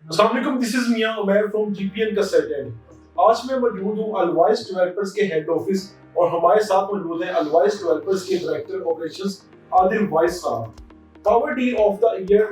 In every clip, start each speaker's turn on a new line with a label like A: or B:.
A: السلام علیکم، this is Mian Umair from G P N consultant. آج میں موجود ہوں الوائس ڈیولپرز کے ہیڈ آفس اور ہمارے ساتھ موجود ہیں الوائس ڈیولپرز کے ڈائریکٹر آپریشنز عادل وائس صاحب۔ Tower deal of the year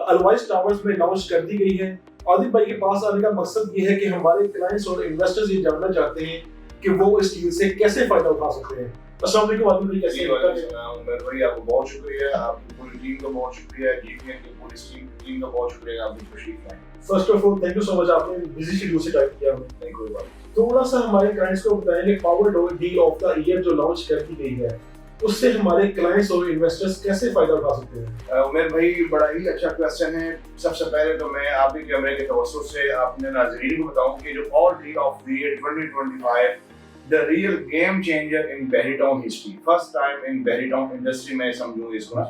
A: Alwais towers میں لانچ کر دی گئی ہے۔ عادل بھائی کے پاس آنے کا مقصد یہ ہے کہ ہمارے کلائنٹس اور انویسٹرز یہ جاننا چاہتے ہیں کہ وہ اس ڈیل سے کیسے فائدہ اٹھا سکتے ہیں۔ السلام علیکم عادل بھائی، کیسے ہیں؟
B: عمر بھائی آپ کو بہت شکریہ، آپ کی پوری ٹیم کا بہت شکریہ، جی پی این کی پوری ٹیم کا بہت شکریہ، آپ کی تشریف لائیں۔
A: First of all thank you so much, آپ نے بزی شیڈول سے ٹائم کیا ہمیں۔
B: نہیں کوئی بات۔
A: تھوڑا سا ہمارے کلائنٹس کو بتائیں کہ power deal of the year جو لانچ کر دی گئی ہے اس سے ہمارے کلائنٹس اور انویسٹرز کیسے فائدہ اٹھا سکتے ہیں؟
B: عمر بھائی بڑا ہی اچھا کویسچن ہے۔ سب سے پہلے تو میں آپ کے کیمرے کے توسط سے اپنے ناظرین کو بتاؤں کہ جو power deal of the year 2025 the real game changer in Bahri Town history, first time in Bahri Town industry میں سمجھوں اس کو نا۔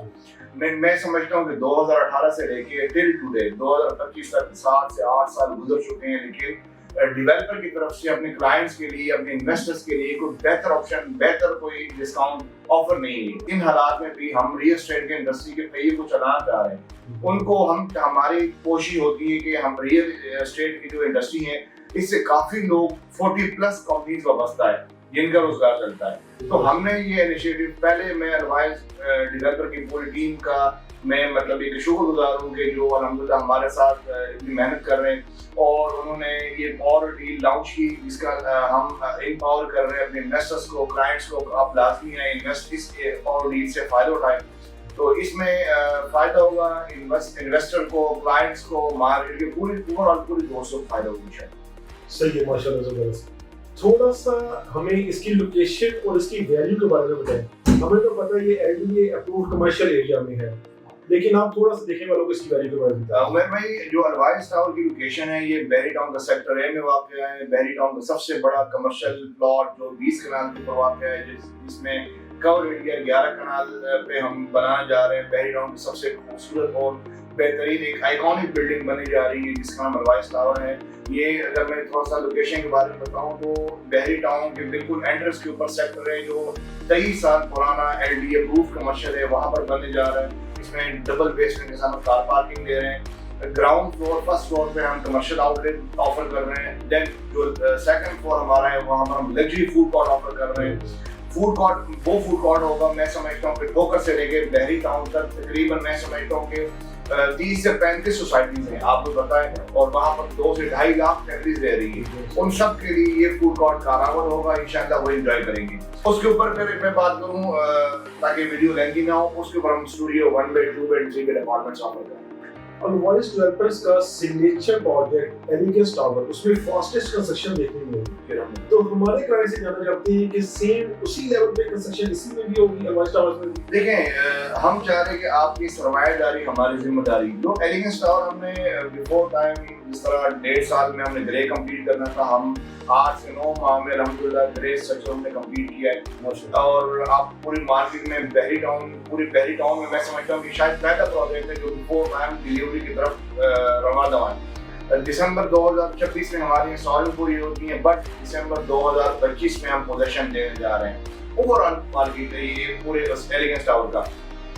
B: میں سمجھتا ہوں کہ 2018 سے لے کے ٹل ٹوڈے 2025 تک 7 سے 8 سال گزر چکے ہیں، لیکن ڈیولپر کی طرف سے اپنے کلائنٹس کے لیے، اپنے انویسٹرز کے لیے کوئی بہتر آپشن، بہتر کوئی ڈسکاؤنٹ آفر نہیں ہے۔ ان حالات میں بھی ہم ریئل اسٹیٹ کے انڈسٹری کے پہیے کو چلانا چاہ رہے ہیں۔ ان کو ہماری کوشش ہوتی ہے کہ ہم ریئل اسٹیٹ کی جو انڈسٹری ہے اس سے کافی لوگ 40+ کمپنیز وابستہ ہے جن کا روزگار چلتا ہے۔ تو ہم نے یہ انیشیٹو، پہلے میں الوائس ڈیولپر کی پوری ٹیم کا میں مطلب ایک شکر گزار ہوں کہ جو الحمدللہ ہمارے ساتھ اتنی محنت کر رہے ہیں اور انہوں نے یہ پاور ڈیل لانچ کی، جس کا ہم امپاور کر رہے ہیں اپنے انویسٹرس کو، کلائنٹس کو۔ آپ لازمی ہیں اس پاور ڈیل سے فائدہ اٹھائیں، تو اس میں فائدہ ہوگا انویسٹر کو، کلائنٹس کو، مارکیٹ کے پوری دوستوں کو فائدہ ہوگی۔
A: صحیح ہے، ماشاء اللہ زبردست۔ تھوڑا سا ہمیں اس کی لوکیشن اور اس کی ویلیو کے بارے میں بتائیں۔ ہمیں تو پتہ ہے یہ LDA اپرووڈ کمرشل ایریا میں ہے، لیکن آپ تھوڑا سا دیکھنے والوں کو اس کی ویلیو کے بارے میں بتائیں۔
B: عمر بھائی جو الوائس ٹاور کی لوکیشن ہے یہ بحری ٹاؤن کا سیکٹر اے میں واقع ہے۔ بحری ٹاؤن کا سب سے بڑا کمرشل پلاٹ جو 20 کنال کے اوپر واقع ہے، جس میں کور ایریا 11 کنال پہ ہم بنانے جا رہے ہیں۔ بحری ٹاؤن کی سب سے خوبصورت اور بہترین ایک آئیکونک بلڈنگ بنی جا رہی ہے جس کا نام الوائس ٹاور ہے۔ یہ اگر میں تھوڑا سا لوکیشن کے بارے میں بتاؤں تو بحری ٹاؤن کے بالکل انٹرنس کے اوپر سیکٹر ہے جو 23 سال پرانا LDA اپرووڈ کمرشل ہے، وہاں پر بننے جا رہا ہے۔ اس میں ڈبل بیسمنٹ کے ساتھ کار پارکنگ دے رہے ہیں۔ گراؤنڈ فلور، فرسٹ فلور پہ ہم کمرشل آؤٹ لیٹ آفر کر رہے ہیں۔ دین جو سیکنڈ فلور ہمارا ہے وہاں پر ہم لگژری فوڈ کورٹ آفر کر رہے ہیں۔ فوڈ کورٹ وہ فوڈ کورٹ ہوگا، میں سمجھتا ہوں کہ ٹھوکر سے لے کے بحری ٹاؤن تک تقریباً میں سمجھتا ہوں کہ 30 سے 35 سوسائٹیز ہیں، آپ کو بتائیں، اور وہاں پر 2 سے 2.5 لاکھ فیملیز رہ رہی ہیں۔ ان سب کے لیے یہ فوڈ کورٹ کارآمد ہوگا، انشاءاللہ وہ انجوائے کریں گے۔ اس کے اوپر پھر میں بات کروں تاکہ ویڈیو لینگی نہ ہو، اس کے اوپر ہم studio 1 bed 2 bed 3 bed apartments offer کریں۔
A: الوائس ڈیولپرز کا سگنیچر پروجیکٹ ایلیگنس ٹاور، اس میں فاسٹسٹ کنسٹرکشن دیکھنے میں ہوگی، تو ہمارے کلائنٹ سے جاننا چاہتے ہیں کہ سیم اسی لیول پہ کنسٹرکشن اسی میں بھی ہوگی الوائس ٹاور میں بھی؟
B: دیکھیں ہم چاہ رہے ہیں کہ آپ کی سرمایہ داری ہماری ذمہ داری۔ جو ایلیگنس ٹاور ہم نے بیفور ٹائم جس طرح 1.5 سال میں ہم نے گرے کمپلیٹ کرنا تھا، ہم 8 سے 9 ماہ میں الحمدللہ گرے اسٹرکچر ہم نے کمپلیٹ کیا ہے۔ اور آپ پوری مارکیٹ میں بحری ٹاؤن میں میں سمجھتا ہوں کہ شاید پہلا پروجیکٹ ہے جو بیفور ٹائم ڈیلیوری کی طرف رواں ہے۔ دسمبر 2026 میں ہماری انسٹالمنٹ پوری ہوتی ہیں، بٹ دسمبر 2025 میں ہم پوزیشن دینے جا رہے ہیں۔ اوور آل مارکیٹ ہے یہ پورے ایلیگنس ٹاور کا،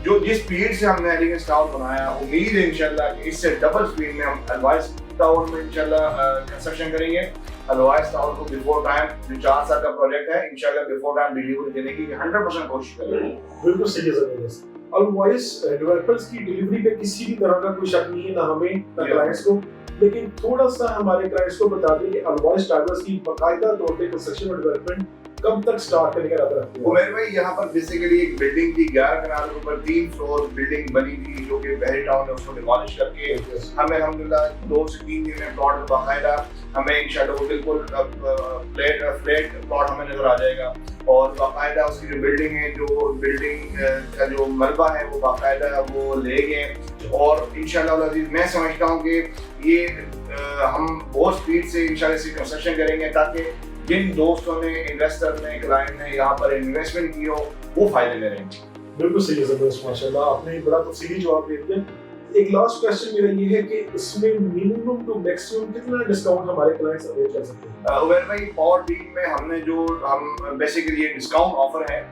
B: جو جس اسپیڈ سے ہم نے ایلیگنس ٹاور بنایا، امید ہے انشاءاللہ کہ اس سے ڈبل اسپیڈ میں ہم الوائس ٹاور میں انشاءاللہ کنسٹرکشن کریں گے۔ الوائس ٹاور کو بیفور ٹائم، جو 4 سال کا پروجیکٹ ہے، انشاءاللہ بیفور ٹائم ڈیلیوری دینے کی 100% کوشش کریں گے۔
A: بالکل صحیح ہے زبردست۔ الوائس ڈیولپرز کی ڈیلیوری پہ کسی بھی طرح کا کوئی شک نہیں ہے، نہ ہمیں نہ کلائنٹس کو، لیکن تھوڑا سا ہمارے کلائنٹس کو بتا دیں کہ الوائس ٹاورز کی باقاعدہ طور پہ کنسٹرکشن اور ڈیولپمنٹ کب تک سٹارٹ کرنے کا ارادہ رکھتے ہیں؟
B: عمر بھائی یہاں پر بیسیکلی ایک بلڈنگ تھی 11 کنال کے اوپر 3 فلور بلڈنگ بنی تھی جو کہ بحری ٹاؤن نے اس کو ڈیمالش کر کے ہمیں الحمدللہ 2 سے 3 دن میں پلاٹ باقاعدہ ہمیں انشاءاللہ وہ بالکل فلیٹ پلاٹ ہمیں نظر آ جائے گا، اور باقاعدہ اس کی جو بلڈنگ ہے، جو بلڈنگ کا جو ملبہ ہے وہ باقاعدہ وہ لے گئے، اور انشاءاللہ العزیز میں سمجھتا ہوں کہ یہ ہم بہت اسپیڈ سے انشاءاللہ اس کی کنسٹرکشن کریں گے تاکہ جن دوستوں نے، انویسٹر نے، کلائنٹ نے یہاں پر انویسٹمنٹ کی ہو وہ فائدے میں رہیں گے۔
A: بالکل صحیح ہے زبردست، ماشاءاللہ آپ نے بڑا تفصیلی جواب دے دیا۔ ایک لاسٹ کوسچن میرا یہ ہے کہ اس میں منیمم ٹو میکسیمم کتنا ڈسکاؤنٹ ہمارے کلائنٹس اویل کر سکتے ہیں؟
B: عمر بھائی پاور ڈیل میں ہم نے جو بیسیکلی یہ ڈسکاؤنٹ آفر ہے،